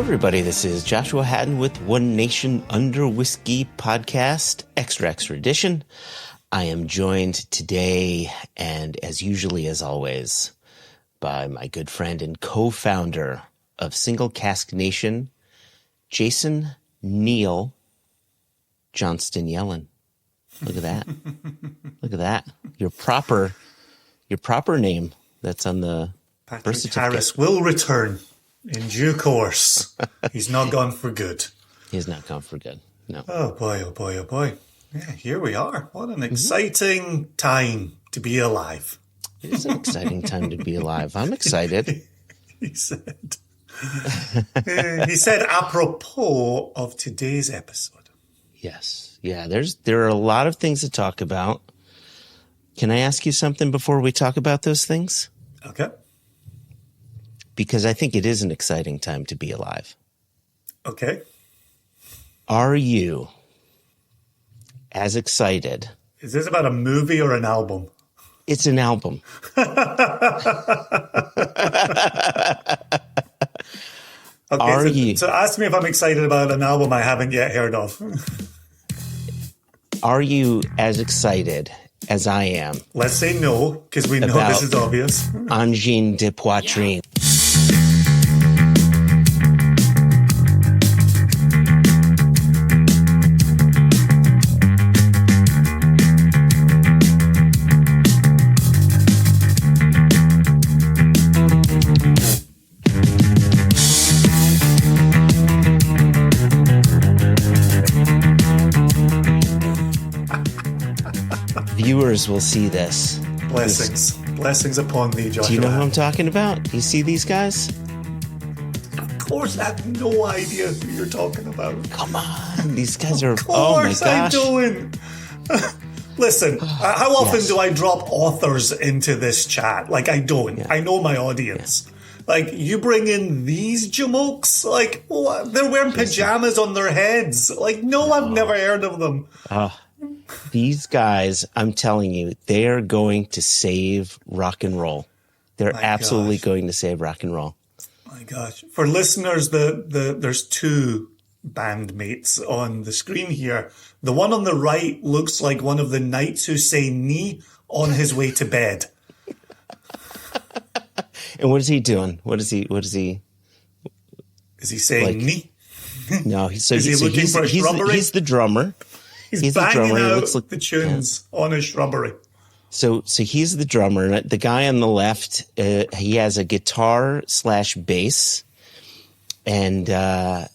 everybody. This is Joshua Hatton with One Nation Under Whiskey Podcast, Extra Edition. I am joined today, and as usually, as always, by my good friend and co-founder of Single Cask Nation, Jason Neal Johnston Yellen. Look at that. Look at that. Your proper name that's on the birth Patrick certificate. Harris will return in due course. He's not gone for good. He's not gone for good. No. Oh boy, oh boy, oh boy. Yeah, here we are. What an exciting time to be alive. It is an exciting time to be alive. I'm excited. He said. He said apropos of today's episode. Yes. Yeah, there are a lot of things to talk about. Can I ask you something before we talk about those things? Okay. Because I think it is an exciting time to be alive. Okay. Are you as excited? Is this about a movie or an album? It's an album. Okay, so ask me if I'm excited about an album I haven't yet heard of. Are you as excited as I am? Let's say no, because we know this is obvious. Engine de Poitrine. Viewers will see this. Blessings. Blessings upon thee, Joshua. Do you know who I'm talking about? Do you see these guys? Of course, I have no idea who you're talking about. Come on. These guys are... Of oh my course gosh. I don't. Listen, how often do I drop authors into this chat? Like, I don't. Yeah. I know my audience. Yeah. Like, you bring in these jamokes? Like, oh, they're wearing pajamas on their heads. Like, no, I've never heard of them. These guys, I'm telling you, they are going to save rock and roll. They're absolutely going to save rock and roll. My gosh. For listeners, there's two bandmates on the screen here. The one on the right looks like one of the knights who say knee on his way to bed. And what is he doing? Is he saying like, knee? No, he's the drummer. He's banging out the tunes on his shrubbery. So he's the drummer. The guy on the left, he has a guitar / bass, and yeah,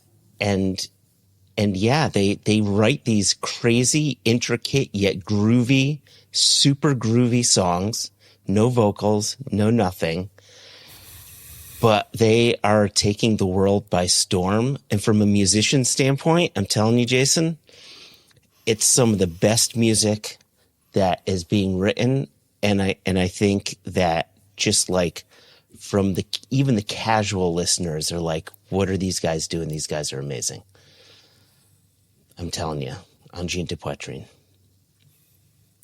they write these crazy, intricate yet groovy, super groovy songs. No vocals, no nothing. But they are taking the world by storm. And from a musician standpoint, I'm telling you, Jason, it's some of the best music that is being written, and I think that just like from even the casual listeners are like, what are these guys doing? These guys are amazing. I'm telling you, Engine de Poitrine.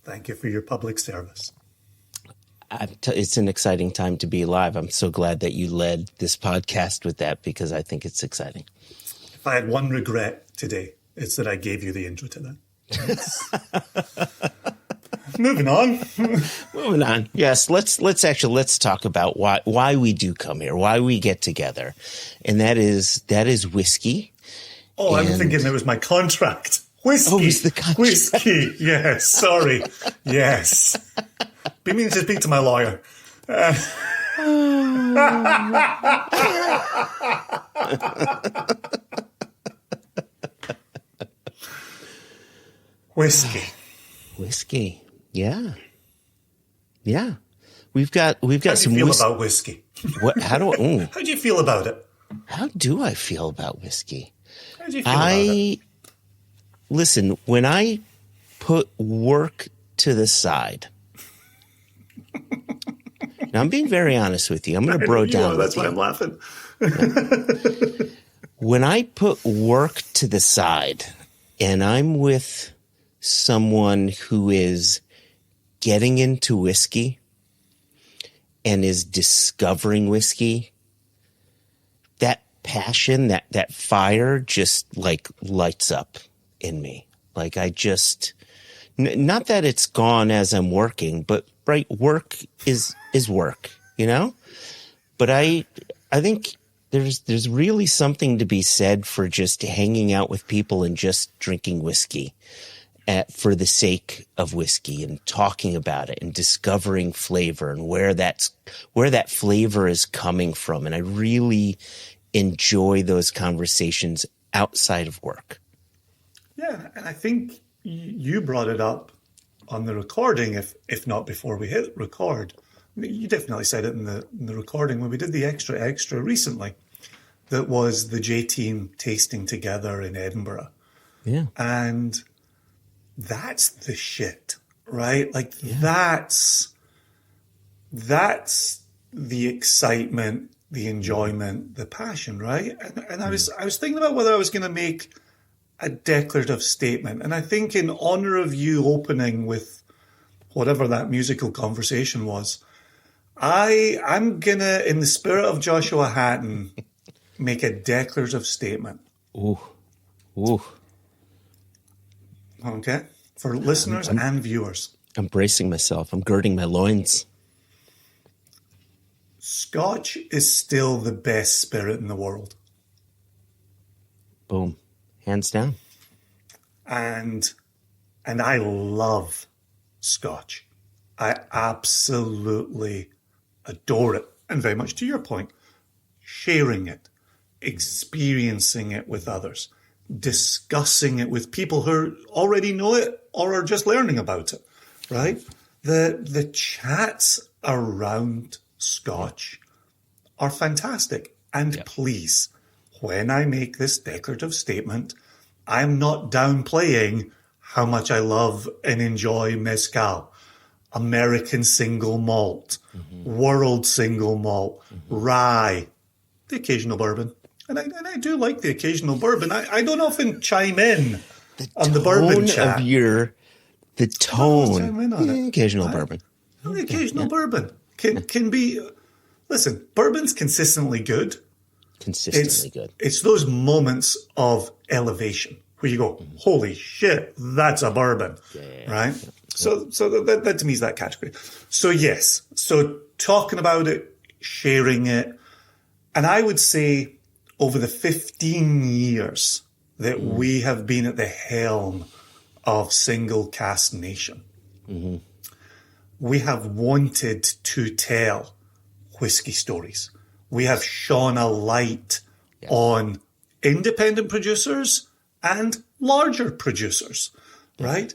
Thank you for your public service. It's an exciting time to be alive. I'm so glad that you led this podcast with that because I think it's exciting. If I had one regret today, it's that I gave you the intro to that. Moving on. Yes, let's talk about why we do come here, why we get together, and that is whiskey. Oh, I'm thinking it was my contract. Whiskey. Oh, it's the contract. Whiskey. Yes. Sorry. Yes. Be meaning to speak to my lawyer. Whiskey. Yeah. We've got some. How do you feel about whiskey? How do you feel about it? How do I feel about whiskey? How do you feel about it? Listen, when I put work to the side. Now I'm being very honest with you. I'm going to bro down. That's why I'm laughing. When I put work to the side and I'm with someone who is getting into whiskey and is discovering whiskey, passion, that fire just like lights up in me. Like I just, not that it's gone as I'm working, but right, work is work, you know? But I think there's really something to be said for just hanging out with people and just drinking whiskey for the sake of whiskey and talking about it and discovering flavor and where that flavor is coming from. And I really enjoy those conversations outside of work. Yeah, and I think you brought it up on the recording, if not before we hit record. I mean, you definitely said it in the recording when we did the extra recently. That was the J Team tasting together in Edinburgh. Yeah. And that's the shit, right? Like that's the excitement, the enjoyment, the passion, right? And I was thinking about whether I was going to make a declarative statement. And I think in honor of you opening with whatever that musical conversation was, I'm gonna, in the spirit of Joshua Hatton, make a declarative statement. Ooh. Okay? For listeners and viewers. I'm bracing myself. I'm girding my loins. Scotch is still the best spirit in the world. Boom. Hands down. And I love Scotch. I absolutely adore it. And very much to your point, sharing it, experiencing it with others, discussing it with people who already know it or are just learning about it, right? The chats around Scotch are fantastic. And please, when I make this declarative statement, I'm not downplaying how much I love and enjoy mezcal, American single malt, world single malt, rye, the occasional bourbon. And I do like the occasional bourbon. I don't often chime in on the bourbon chat. The tone, occasional bourbon. The occasional bourbon can be, listen, bourbon's consistently good. It's those moments of elevation where you go, holy shit, that's a bourbon, right? Yeah. So that to me is that category. So yes, so talking about it, sharing it, and I would say over the 15 years that we have been at the helm of Single Cask Nation, we have wanted to tell whiskey stories. We have shone a light on independent producers and larger producers, right?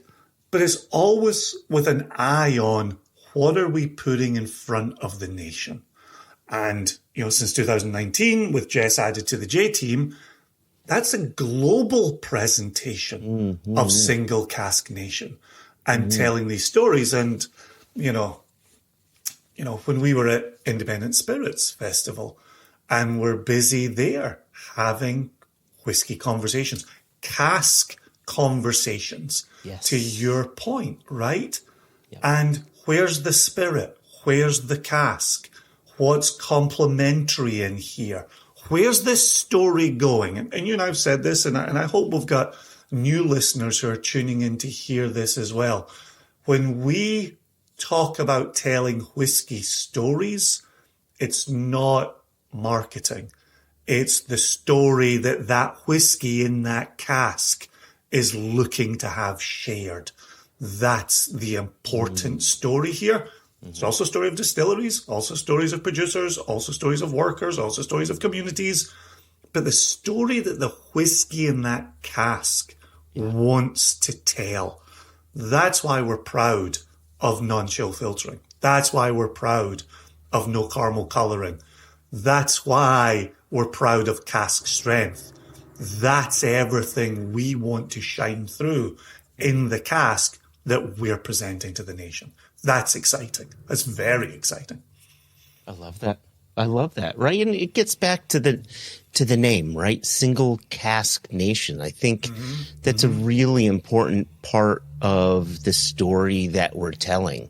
But it's always with an eye on what are we putting in front of the nation? And, you know, since 2019, with Jess added to the J Team, that's a global presentation of Single Cask Nation and telling these stories. And, you know, when we were at Independent Spirits Festival and we're busy there having whiskey conversations, cask conversations, to your point, right? Yep. And where's the spirit? Where's the cask? What's complementary in here? Where's this story going? And you and I have said this, and I hope we've got new listeners who are tuning in to hear this as well. When we talk about telling whiskey stories, it's not marketing. It's the story that whiskey in that cask is looking to have shared. That's the important story here. It's also a story of distilleries, also stories of producers, also stories of workers, also stories of communities. But the story that the whiskey in that cask wants to tell, that's why we're proud of non-chill filtering. That's why we're proud of no caramel colouring. That's why we're proud of cask strength. That's everything we want to shine through in the cask that we're presenting to the nation. That's exciting. That's very exciting. I love that. Right. And it gets back to the name, right? Single Cask Nation. I think that's a really important part of the story that we're telling.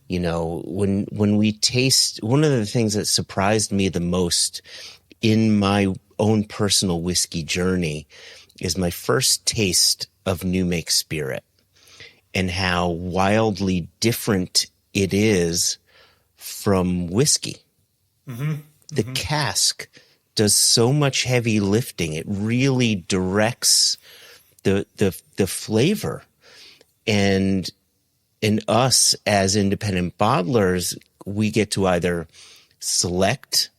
You know, when we taste, one of the things that surprised me the most in my own personal whiskey journey is my first taste of new make spirit and how wildly different it is from whiskey. The cask does so much heavy lifting. It really directs the flavor. And in us as independent bottlers, we get to either select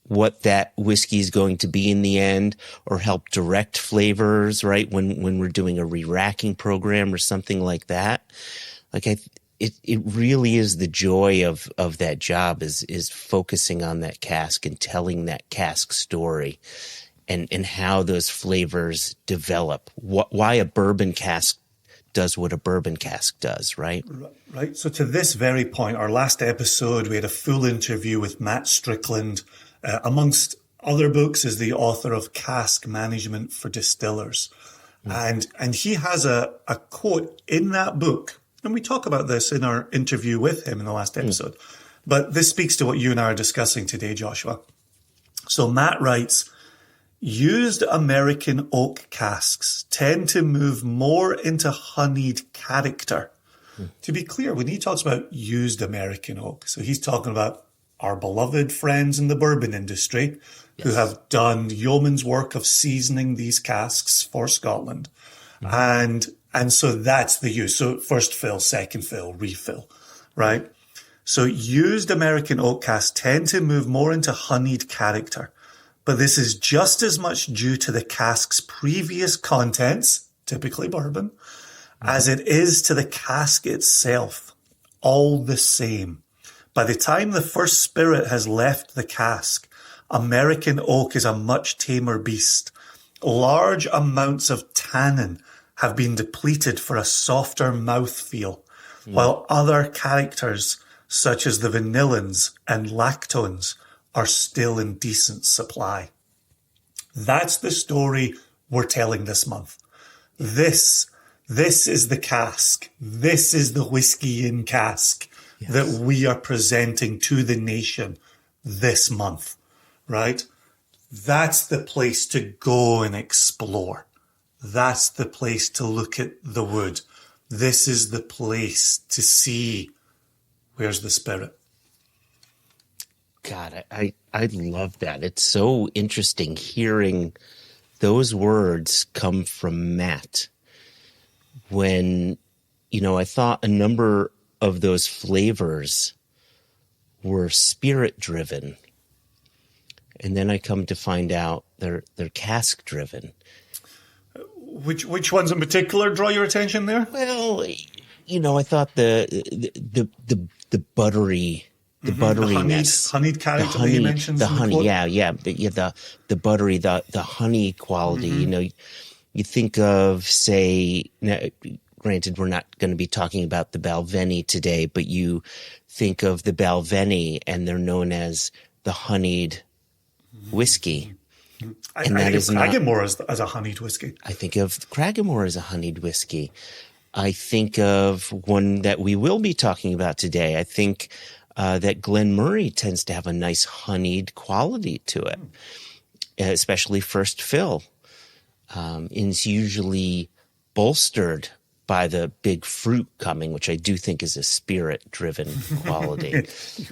what that whiskey is going to be in the end or help direct flavors, right? When we're doing a re-racking program or something like that. Like it really is the joy of that job is focusing on that cask and telling that cask story and how those flavors develop. Why a bourbon cask does what a bourbon cask does, right? Right. So to this very point, our last episode, we had a full interview with Matt Strickland. Amongst other books, is the author of Cask Management for Distillers. And he has a quote in that book, and we talk about this in our interview with him in the last episode. But this speaks to what you and I are discussing today, Joshua. So Matt writes, used American oak casks tend to move more into honeyed character. To be clear, when he talks about used American oak, so he's talking about our beloved friends in the bourbon industry who have done yeoman's work of seasoning these casks for Scotland. And so that's the use. So first fill, second fill, refill, right? So used American oak casks tend to move more into honeyed character. But this is just as much due to the cask's previous contents, typically bourbon, as it is to the cask itself. All the same. By the time the first spirit has left the cask, American oak is a much tamer beast. Large amounts of tannin have been depleted for a softer mouthfeel, while other characters, such as the vanillins and lactones, are still in decent supply. That's the story we're telling this month. This is the cask. This is the whiskey in cask that we are presenting to the nation this month, right? That's the place to go and explore. That's the place to look at the wood. This is the place to see where's the spirit. God, I love that. It's so interesting hearing those words come from Matt when, I thought a number of those flavors were spirit driven. And then I come to find out they're cask driven. Which ones in particular draw your attention there? Well, I thought the buttery, the butteriness, honeyed character that you mentioned. The honey, the buttery, the honey quality. You think of, say, granted, we're not going to be talking about the Balvenie today, but you think of the Balvenie and they're known as the honeyed whiskey. I think of Cragganmore as a honeyed whiskey. I think of Cragganmore as a honeyed whiskey. I think of one that we will be talking about today. I think that Glenmorangie tends to have a nice honeyed quality to it, especially first fill. It's usually bolstered by the big fruit coming, which I do think is a spirit-driven quality.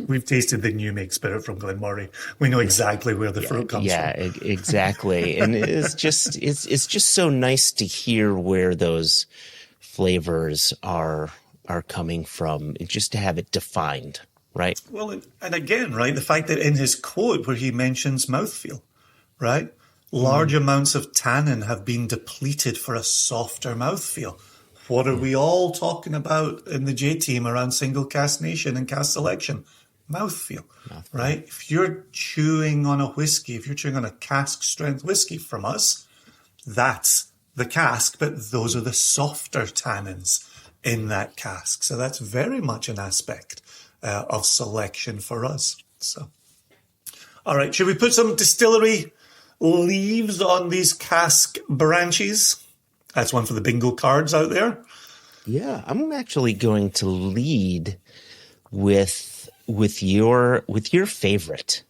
We've tasted the new make spirit from Glenmorangie. We know exactly where the fruit comes from. Yeah, exactly. And it's just so nice to hear where those flavors are coming from, and just to have it defined, right? Well, and again, right, the fact that in his quote where he mentions mouthfeel, right? Large amounts of tannin have been depleted for a softer mouthfeel. What are we all talking about in the J team around single cask nation and cask selection? Mouthfeel, right? If you're chewing on a whiskey, if you're chewing on a cask strength whiskey from us, that's the cask, but those are the softer tannins in that cask. So that's very much an aspect of selection for us. So, all right, should we put some distillery leaves on these cask branches? That's one for the bingo cards out there. Yeah, I'm actually going to lead with your favorite.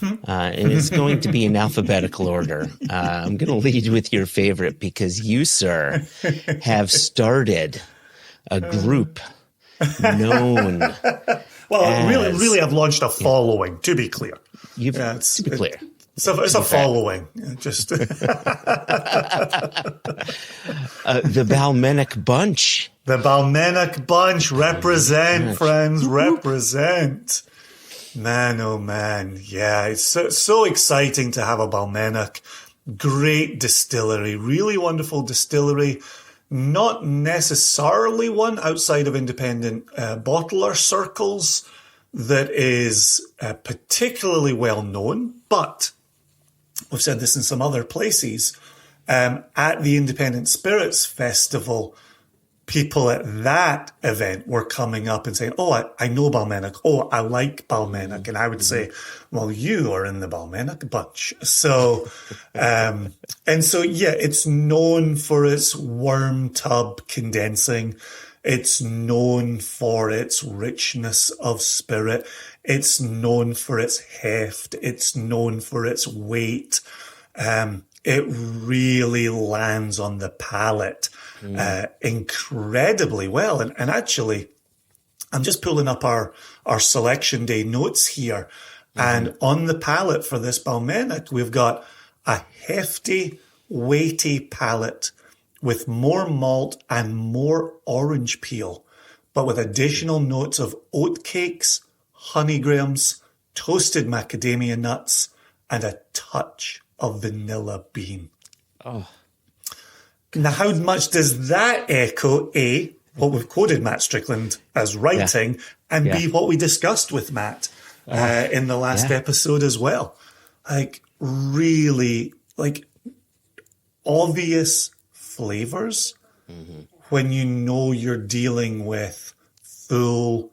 and it's going to be in alphabetical order. I'm going to lead with your favorite because you, sir, have started a group known. Well, really, I've launched a following. To be clear, To be clear. It's a following. Just the Balmenic Bunch. The Balmenic Bunch. Represent, friends. Represent. Man, oh man. Yeah, it's so exciting to have a Balmenic. Great distillery. Really wonderful distillery. Not necessarily one outside of independent bottler circles that is particularly well known, but we've said this in some other places. At the Independent Spirits Festival, people at that event were coming up and saying, oh, I know Balmenic. Oh, I like Balmenic. And I would say, well, you are in the Balmenic bunch. So, yeah, it's known for its worm tub condensing. It's known for its richness of spirit. It's known for its heft. It's known for its weight. It really lands on the palate incredibly well. And actually, I'm just pulling up our selection day notes here. And on the palate for this Balmenic, we've got a hefty, weighty palate with more malt and more orange peel, but with additional notes of oat cakes, honey grahams, toasted macadamia nuts, and a touch of vanilla bean. Oh. Now, how much does that echo, A, what we've quoted Matt Strickland as writing, and B, what we discussed with Matt in the last episode as well? Like, really, like, obvious flavors when you know you're dealing with full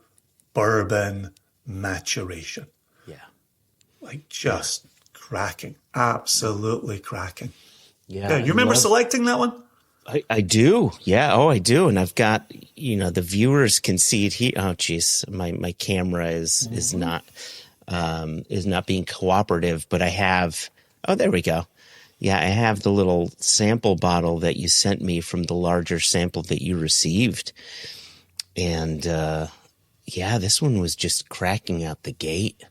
bourbon maturation. Yeah. Like, just cracking. Absolutely cracking. Yeah. You remember selecting that one? I do. Yeah. Oh, I do. And I've got, the viewers can see it here. Oh, geez. My camera is not being cooperative, but I have, there we go. Yeah. I have the little sample bottle that you sent me from the larger sample that you received. And, this one was just cracking out the gate.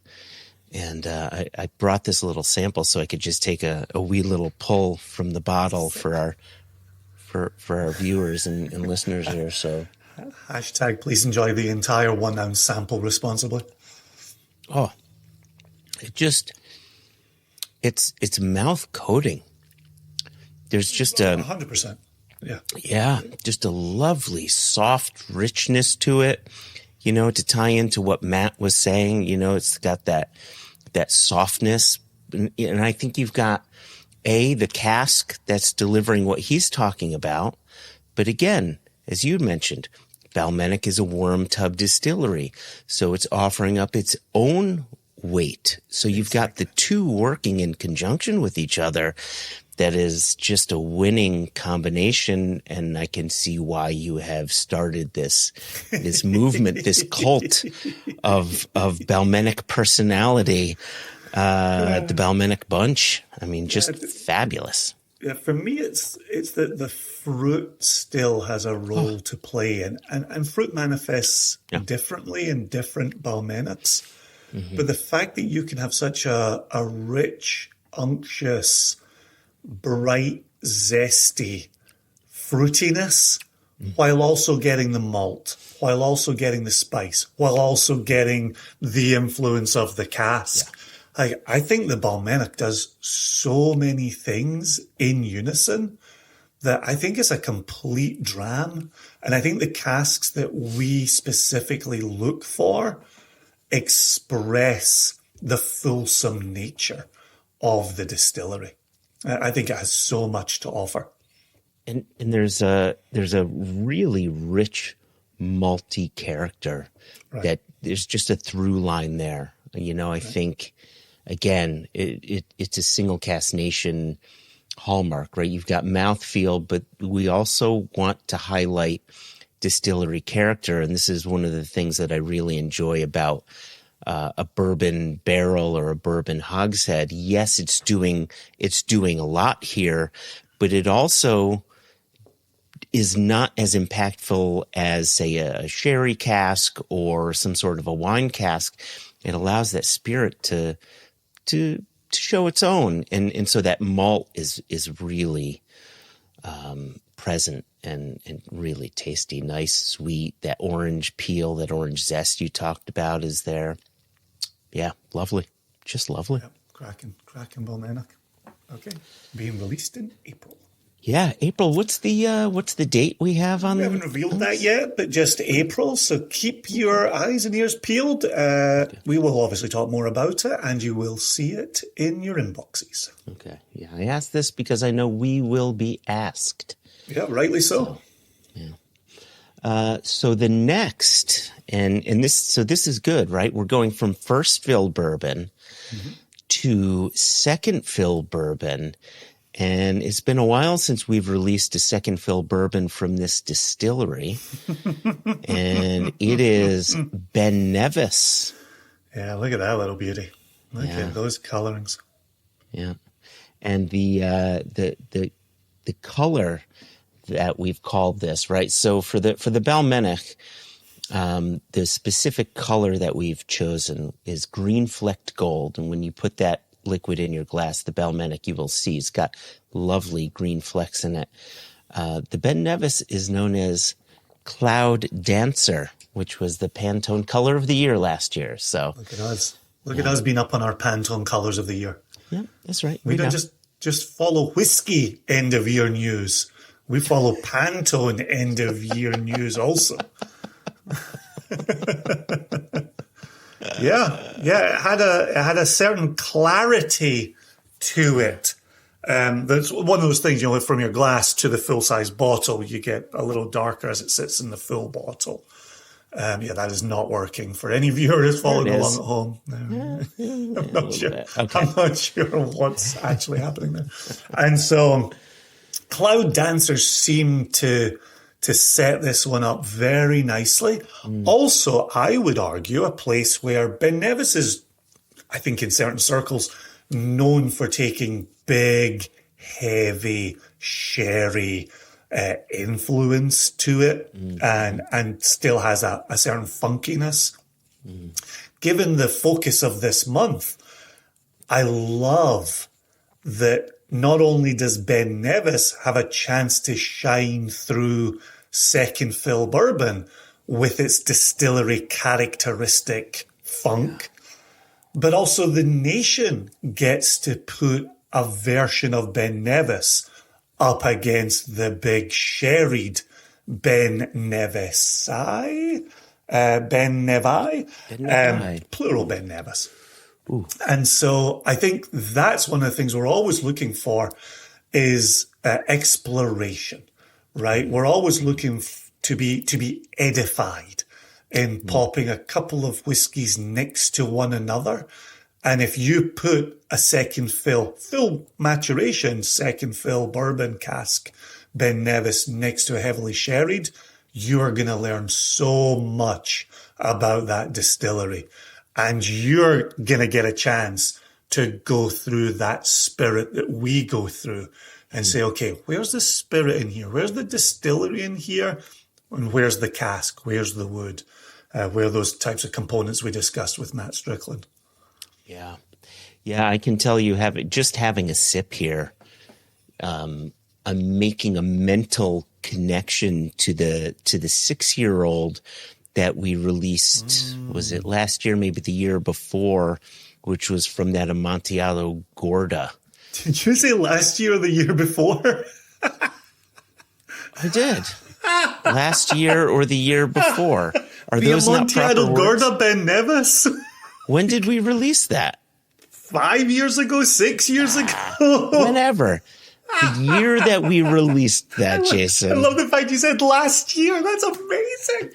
And I brought this little sample so I could just take a wee little pull from the bottle for our viewers and listeners here. So, hashtag please enjoy the entire 1 ounce sample responsibly. Oh, it's mouth coating. There's just 100%. Yeah, just a lovely soft richness to it. To tie into what Matt was saying, it's got that softness. And I think you've got the cask that's delivering what he's talking about. But again, as you mentioned, Balmenic is a worm tub distillery. So it's offering up its own weight. So you've got the two working in conjunction with each other. That is just a winning combination, and I can see why you have started this movement, this cult of Balmenic personality, the Balmenic Bunch. I mean, just fabulous. Yeah, for me, it's that the fruit still has a role to play, and fruit manifests differently in different Balmenics. But the fact that you can have such a rich, unctuous, bright, zesty fruitiness while also getting the malt, while also getting the spice, while also getting the influence of the cask. I think the Balmenic does so many things in unison that I think it's a complete dram. And I think the casks that we specifically look for express the fulsome nature of the distillery. I think it has so much to offer. And there's a really rich malty character that there's just a through line there. I think, again, it's a single cask nation hallmark, right? You've got mouthfeel, but we also want to highlight distillery character. And this is one of the things that I really enjoy about a bourbon barrel or a bourbon hogshead. Yes, it's doing a lot here, but it also is not as impactful as, say, a sherry cask or some sort of a wine cask. It allows that spirit to show its own, and so that malt is really present and really tasty, nice, sweet. That orange peel, that orange zest you talked about is there. Yeah, lovely, just lovely. Yep. Cracking Balmenic. Okay, being released in April. Yeah, April. What's the date we have on? We haven't revealed that yet, but just April. So keep your eyes and ears peeled. We will obviously talk more about it, and you will see it in your inboxes. Okay. Yeah, I asked this because I know we will be asked. Yeah, rightly so. Yeah. So the next, and this is good, right? We're going from first fill bourbon to second fill bourbon. And it's been a while since we've released a second fill bourbon from this distillery. And it is Ben Nevis. Yeah, look at that little beauty. Look at those colorings. Yeah. And the color that we've called this, right? So for the Balmenic, the specific color that we've chosen is green flecked gold. And when you put that liquid in your glass, the Balmenic, you will see it's got lovely green flecks in it. The Ben Nevis is known as Cloud Dancer, which was the Pantone color of the year last year. So look at us. Look at us being up on our Pantone colors of the year. Yeah, that's right. We don't just follow whiskey end of year news. We follow Pantone end of year news also. Yeah, it had a certain clarity to it. That's one of those things, from your glass to the full-size bottle, you get a little darker as it sits in the full bottle. That is not working for any viewers following along at home. I'm not sure. Okay. I'm not sure what's actually happening there. And so Cloud Dancers seem to set this one up very nicely. Also, I would argue a place where Ben Nevis is, I think in certain circles, known for taking big, heavy, sherry influence to it and still has a certain funkiness. Given the focus of this month, I love that not only does Ben Nevis have a chance to shine through second fill bourbon with its distillery characteristic funk, but also the nation gets to put a version of Ben Nevis up against the big sherried Ben Nevisi, plural Ben Nevis. Ooh. And so I think that's one of the things we're always looking for is exploration, right? We're always looking to be edified in popping a couple of whiskies next to one another. And if you put a second fill maturation, second fill bourbon cask Ben Nevis next to a heavily sherried, you're going to learn so much about that distillery. And you're going to get a chance to go through that spirit that we go through and say, okay, where's the spirit in here? Where's the distillery in here? And where's the cask? Where's the wood? Where are those types of components we discussed with Matt Strickland? Yeah. Yeah, I can tell you, having a sip here, I'm making a mental connection to the 6-year-old that we released, was it last year, maybe the year before, which was from that Amontillado Gorda. Did you say last year or the year before? I did. Last year or the year before. Are the those not proper Amontillado words? Gorda Ben Nevis? When did we release that? 5 years ago? 6 years ago? Whenever. The year that we released that, Jason. I love the fact you said last year. That's amazing.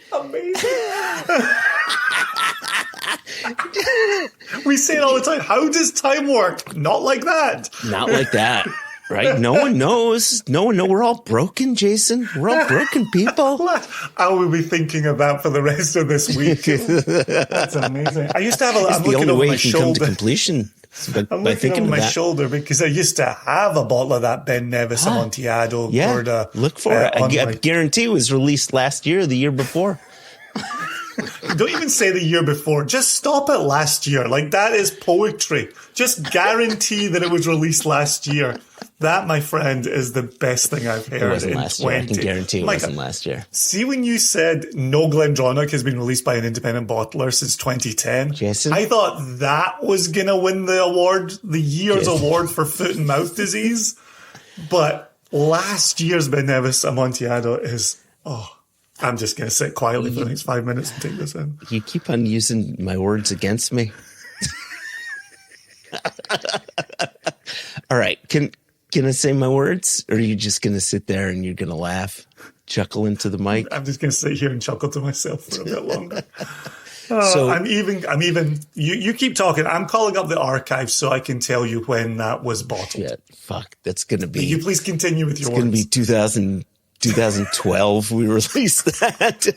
We say it all the time. How does time work? Not like that. Not like that. right? No one knows. No one knows. We're all broken, Jason. We're all broken people. I will be thinking of that for the rest of this week. That's amazing. I used to have a. I'm the looking only over way my you can come to shoulder. completion. I'm By looking thinking over of my that. shoulder because I used to have a bottle of that Ben Nevis Amontillado. Yeah, RØDE, look for it. I my- guarantee it was released last year or the year before. Don't even say the year before. Just stop at last year. Like, that is poetry. Just guarantee that it was released last year. That, my friend, is the best thing I've heard It wasn't in last 20. year. I can guarantee it wasn't last year. See, when you said no Glendronach has been released by an independent bottler since 2010, Jason? I thought that was going to win the award, the year's Jason. award for foot and mouth disease. But last year's Ben Nevis Amontillado is, I'm just going to sit quietly for the next 5 minutes and take this in. You keep on using my words against me. All right. Can I say my words? Or are you just going to sit there and you're going to laugh, chuckle into the mic? I'm just going to sit here and chuckle to myself for a bit longer. So I'm even, you keep talking. I'm calling up the archives so I can tell you when that was bottled. yeah, fuck. That's going to be, You please continue with your it's going to words. be 2012 we released that.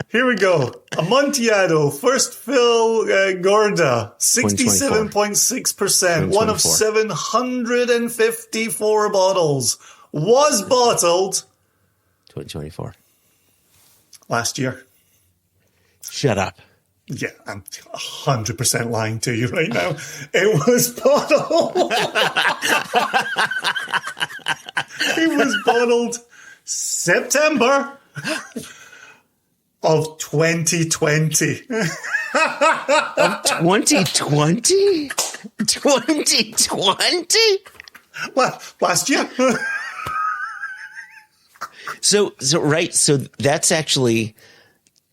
Here we go. Amontillado, first fill, Gorda, 67.6%, one of 754 bottles, was bottled 2024. last year. Shut up. Yeah, I'm 100% lying to you right now. It was bottled. It was bottled September of 2020. 2020? 2020? Last year. So that's actually,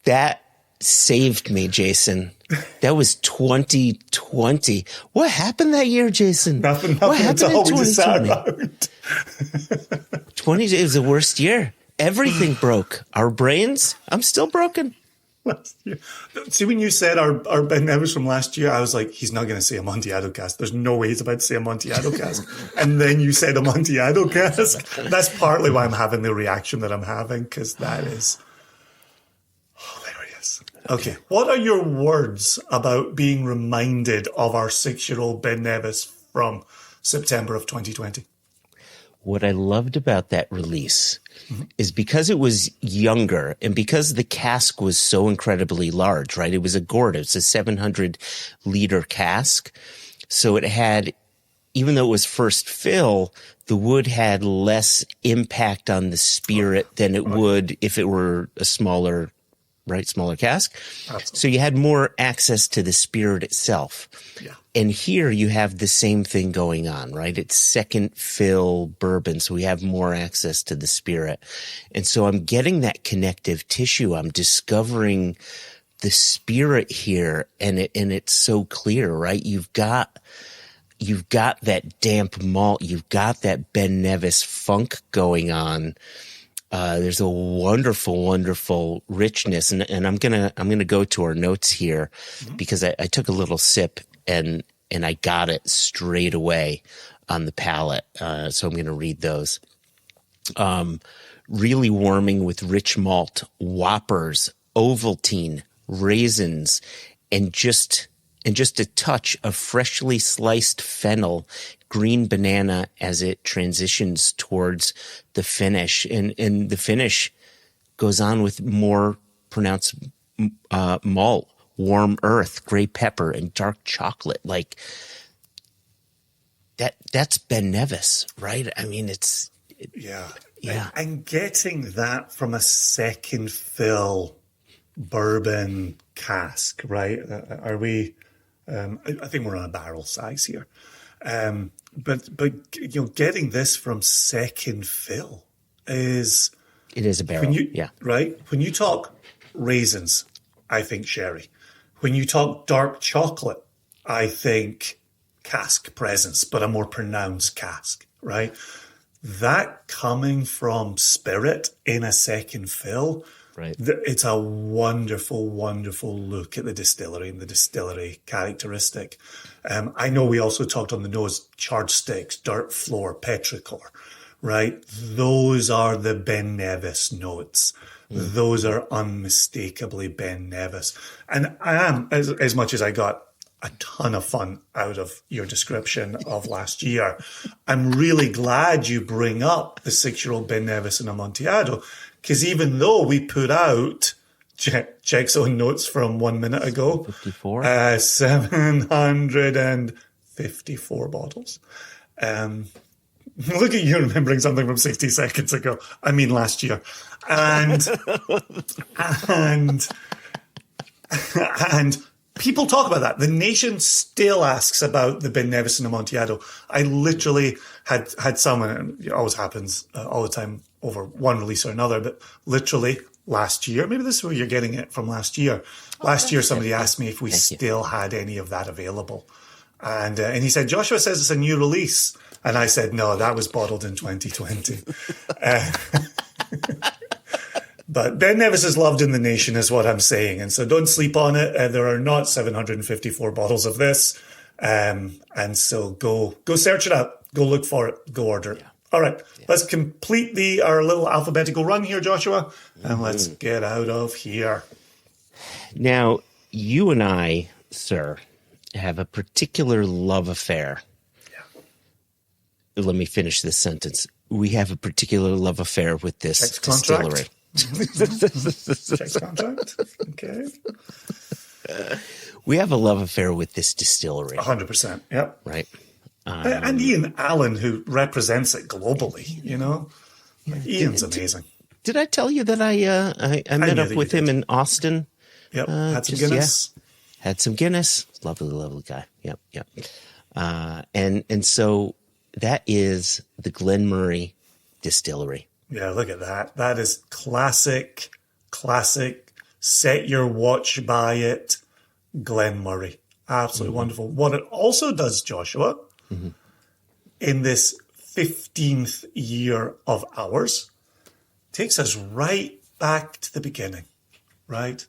that saved me, Jason. That was 2020. What happened that year, Jason? Nothing What happened at all. in We just sat 2020? around. 20 was the worst year. Everything broke. Our brains, I'm still broken. Last year. See, when you said our Ben Nevis from last year, I was like, he's not going to say Amontillado cask. There's no way he's about to say Amontillado cask. And then you said Amontillado cask. That's partly why I'm having the reaction that I'm having, because that is hilarious. Okay. What are your words about being reminded of our 6-year-old Ben Nevis from September of 2020? What I loved about that release is because it was younger and because the cask was so incredibly large, right? It was a gourd. It's a 700-liter cask. So it had, even though it was first fill, the wood had less impact on the spirit than it would if it were a smaller cask. Absolutely. So you had more access to the spirit itself. Yeah. And here you have the same thing going on, right? It's second fill bourbon, so we have more access to the spirit. And so I'm getting that connective tissue. I'm discovering the spirit here, and it's so clear, right? You've got that damp malt, you've got that Ben Nevis funk going on. There's a wonderful, wonderful richness, and I'm gonna go to our notes here because I took a little sip and I got it straight away on the palate. So I'm gonna read those. Really warming with rich malt, whoppers, Ovaltine, raisins, and just a touch of freshly sliced fennel, green banana as it transitions towards the finish. And the finish goes on with more pronounced malt, warm earth, gray pepper, and dark chocolate. Like that's Ben Nevis, right? I mean, Yeah. Yeah. And getting that from a second fill bourbon cask, right? Are we, I think we're on a barrel size here. But you know, getting this from second fill is, it is a barrel. right? When you talk raisins, I think sherry. When you talk dark chocolate, I think cask presence, but a more pronounced cask, right? That coming from spirit in a second fill Right. It's a wonderful, wonderful look at the distillery and the distillery characteristic. I know we also talked on the nose, charred sticks, dirt floor, petrichor, right? Those are the Ben Nevis notes. Those are unmistakably Ben Nevis. And I am, as much as I got a ton of fun out of your description of last year, I'm really glad you bring up the 6-year-old Ben Nevis and Amontillado, because even though we put out, check's own notes from 1 minute ago, 754 bottles. Look at you remembering something from 60 seconds ago. I mean, last year. And people talk about that. The nation still asks about the Ben Nevis and Amontillado. I literally had someone, and it always happens all the time over one release or another, but literally last year, maybe this is where you're getting it from last year. Last year, somebody asked me if we still had any of that available. And he said, Joshua says it's a new release. And I said, no, that was bottled in 2020. But Ben Nevis is loved in the nation is what I'm saying. And so don't sleep on it. There are not 754 bottles of this. And so go search it out. Go look for it. Go order it. Yeah. All right. Yeah. Let's complete our little alphabetical run here, Joshua. And let's get out of here. Now, you and I, sir, have a particular love affair. Yeah. Let me finish this sentence. We have a particular love affair with this distillery. Check contract. Okay. We have a love affair with this distillery. 100%. Yep. Right. And Ian Allen, who represents it globally, you know. Ian's amazing. Did I tell you that I met up with him in Austin? Yep. Had some Guinness. Yeah, had some Guinness. Lovely, lovely guy. Yep. And so that is the Glen Murray Distillery. Yeah, look at that. That is classic. Set your watch by it. Glen Murray. Absolutely wonderful. What it also does, Joshua, in this 15th year of ours, takes us right back to the beginning, right?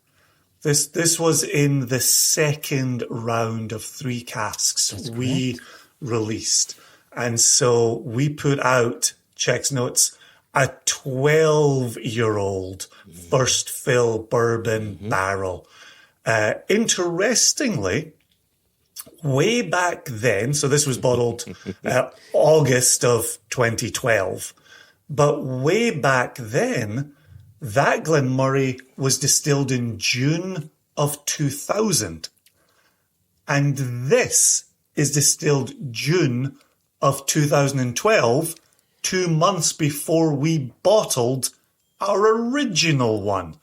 This was in the second round of 3 casks we released. And so we put out, checks notes, a 12-year-old first fill bourbon barrel. Interestingly, way back then, so this was bottled August of 2012, but way back then, that Glen Murray was distilled in June of 2000. And this is distilled June of 2012, 2 months before we bottled our original one.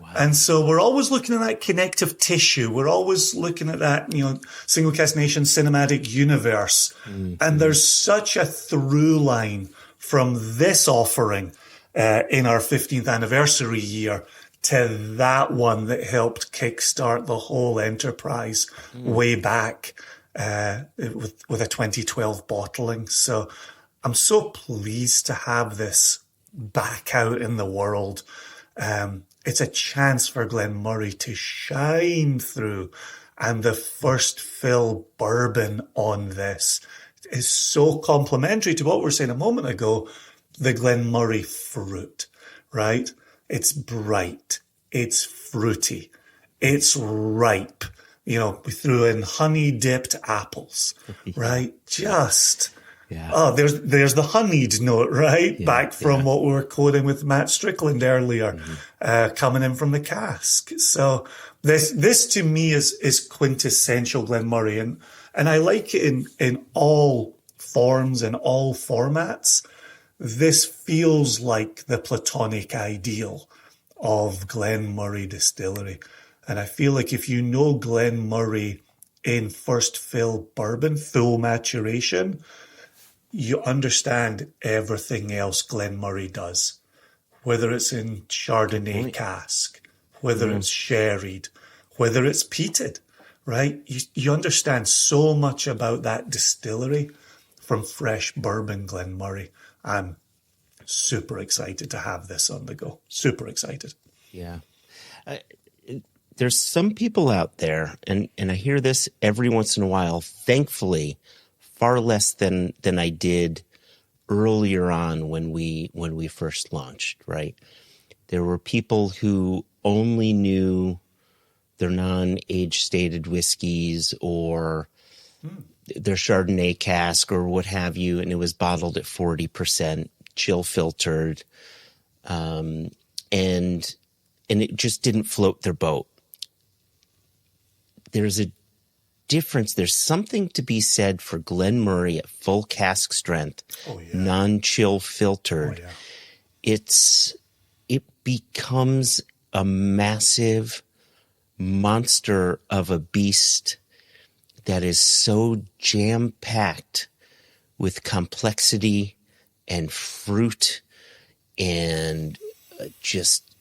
Wow. And so we're always looking at that connective tissue. We're always looking at that, Single Cask Nation cinematic universe. And there's such a through line from this offering in our 15th anniversary year to that one that helped kickstart the whole enterprise way back with a 2012 bottling. So I'm so pleased to have this back out in the world. It's a chance for Glen Murray to shine through, and the first fill bourbon on this is so complementary to what we were saying a moment ago, the Glen Murray fruit, right? It's bright, it's fruity, it's ripe. We threw in honey-dipped apples, right? There's the honeyed note, right? Yeah, back from what we were quoting with Matt Strickland earlier, coming in from the cask. So this to me is quintessential Glen Murray, and I like it in all forms and all formats. This feels like the platonic ideal of Glen Murray Distillery. And I feel like if you know Glen Murray in first fill bourbon, full maturation, you understand everything else Glen Murray does, whether it's in Chardonnay cask, whether it's sherried, whether it's peated, right? You understand so much about that distillery from fresh bourbon Glen Murray. I'm super excited to have this on the go. Super excited. Yeah. There's some people out there, and I hear this every once in a while, thankfully, far less than I did earlier on when we first launched, right? There were people who only knew their non-age stated whiskeys or their Chardonnay cask or what have you, and it was bottled at 40%, chill filtered, and it just didn't float their boat. There's a difference. There's something to be said for Glenmorangie at full cask strength, non-chill filtered. It becomes a massive monster of a beast that is so jam-packed with complexity and fruit and just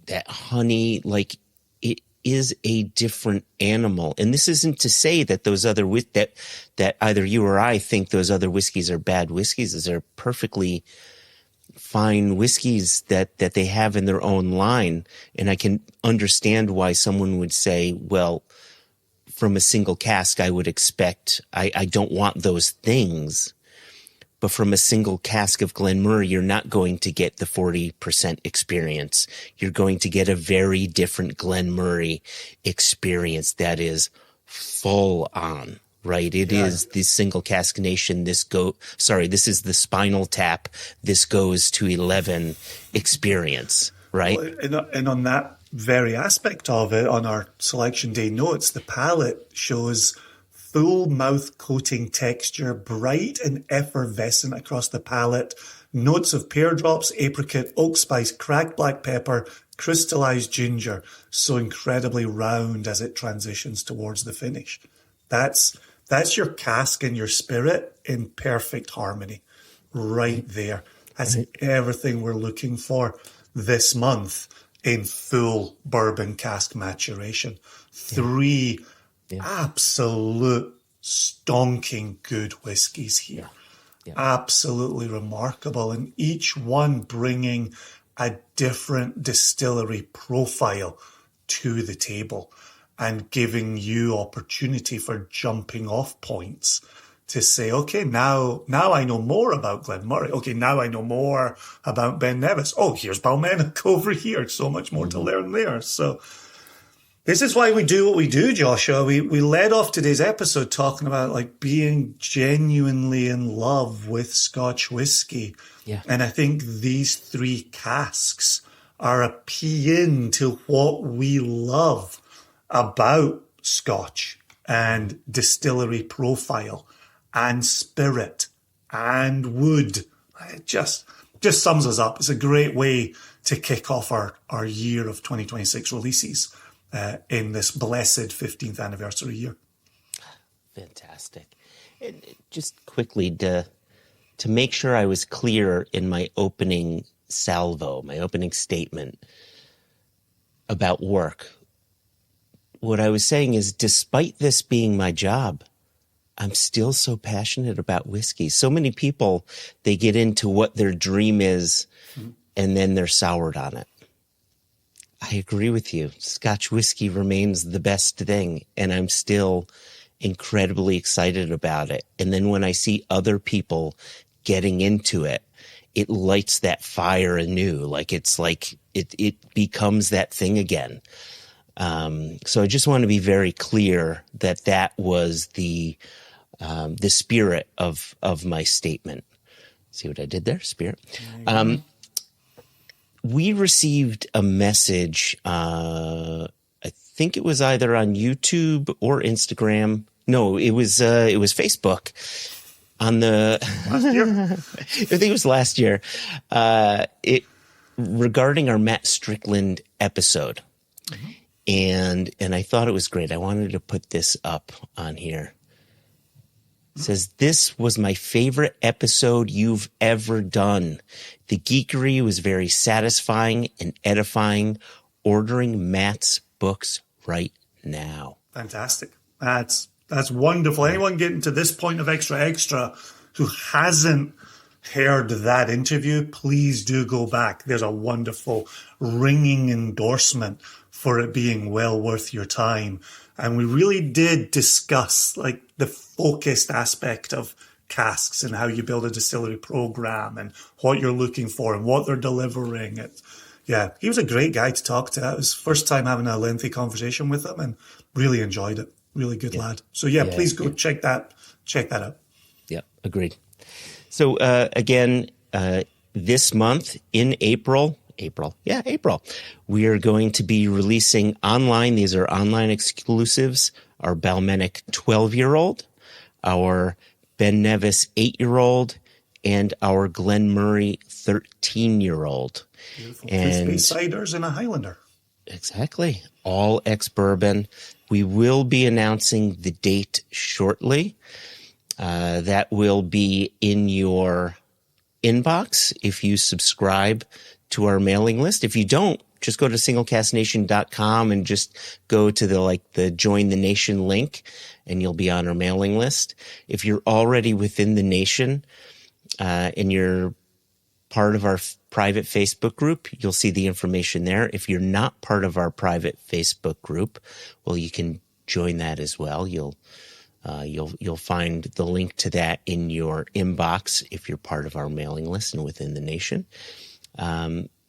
that honey. Like, it is a different animal. And this isn't to say that those other that either you or I think those other whiskeys are bad whiskeys. They're perfectly fine whiskeys that they have in their own line. And I can understand why someone would say, well, from a single cask, I would expect, I don't want those things. But from a single cask of Glenmorangie, you're not going to get the 40% experience. You're going to get a very different Glenmorangie experience that is full on, right? It is the single cask nation. This is the Spinal Tap. This goes to 11 experience, right? Well, and on that very aspect of it, on our selection day notes, the palate shows full mouth coating texture, bright and effervescent across the palate, notes of pear drops, apricot, oak spice, cracked black pepper, crystallized ginger, so incredibly round as it transitions towards the finish. That's your cask and your spirit in perfect harmony, right there. That's everything we're looking for this month in full bourbon cask maturation. Three absolute stonking good whiskies here. Absolutely remarkable. And each one bringing a different distillery profile to the table and giving you opportunity for jumping off points to say, okay, now I know more about Glenmorangie. Okay, now I know more about Ben Nevis. Oh, here's Balmenic over here. So much more to learn there. So this is why we do what we do, Joshua. We led off today's episode talking about like being genuinely in love with Scotch whiskey. Yeah. And I think these three casks are a paean to what we love about Scotch and distillery profile and spirit and wood. It just sums us up. It's a great way to kick off our year of 2026 releases in this blessed 15th anniversary year. Fantastic. And just quickly to make sure I was clear in my opening salvo, my opening statement about work, what I was saying is, despite this being my job, I'm still so passionate about whiskey. So many people, they get into what their dream is and then they're soured on it. I agree with you. Scotch whiskey remains the best thing, and I'm still incredibly excited about it. And then when I see other people getting into it, it lights that fire anew. Like it becomes that thing again. So I just want to be very clear that was the spirit of my statement. See what I did there? Spirit. We received a message, I think it was either on YouTube or Instagram. No, it was Facebook on the last year. I think it was last year. Regarding our Matt Strickland episode. And I thought it was great. I wanted to put this up on here. It says, "This was my favorite episode you've ever done. The geekery was very satisfying and edifying. Ordering Matt's books right now." Fantastic. That's wonderful. Anyone getting to this point of extra who hasn't heard that interview, please do go back. There's a wonderful ringing endorsement for it being well worth your time. And we really did discuss like the focused aspect of casks and how you build a distillery program and what you're looking for and what they're delivering. Yeah, he was a great guy to talk to. It was first time having a lengthy conversation with him and really enjoyed it. Really good lad. So please go check that out. Yeah, agreed. So again, this month in April, we are going to be releasing online. These are online exclusives. Our Balmenic 12-year-old, our Ben Nevis 8-year-old, and our Glen Murray 13-year-old. Beautiful. And Space ciders and a Highlander. Exactly. All ex-bourbon. We will be announcing the date shortly. That will be in your inbox if you subscribe to our mailing list. If you don't, just go to singlecasknation.com and just go to the Join the Nation link and you'll be on our mailing list. If you're already within the nation and you're part of our private Facebook group, you'll see the information there. If you're not part of our private Facebook group, well, you can join that as well. You'll find the link to that in your inbox if you're part of our mailing list and within the nation.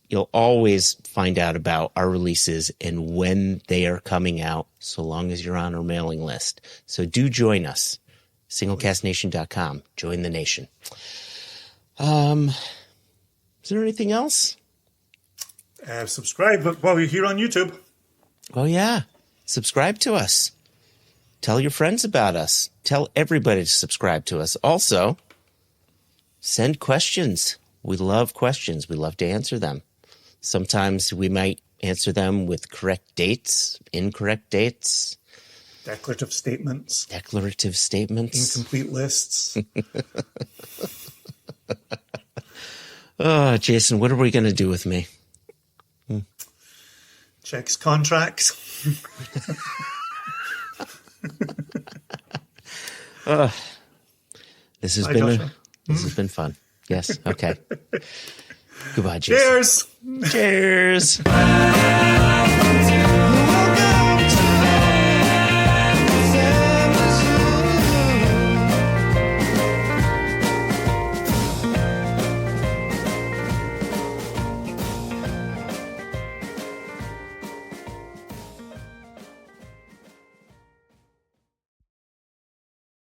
You'll always find out about our releases and when they are coming out, so long as you're on our mailing list. So do join us. Singlecasknation.com. Join the nation. Is there anything else? Subscribe while you're here on YouTube. Oh, yeah. Subscribe to us. Tell your friends about us. Tell everybody to subscribe to us. Also, send questions. We love questions. We love to answer them. Sometimes we might answer them with correct dates, incorrect dates. Declarative statements. Incomplete lists. Oh, Jason, what are we going to do with me? Checks contracts. This has been fun. Yes. Okay. Goodbye, Jason. Cheers. Cheers.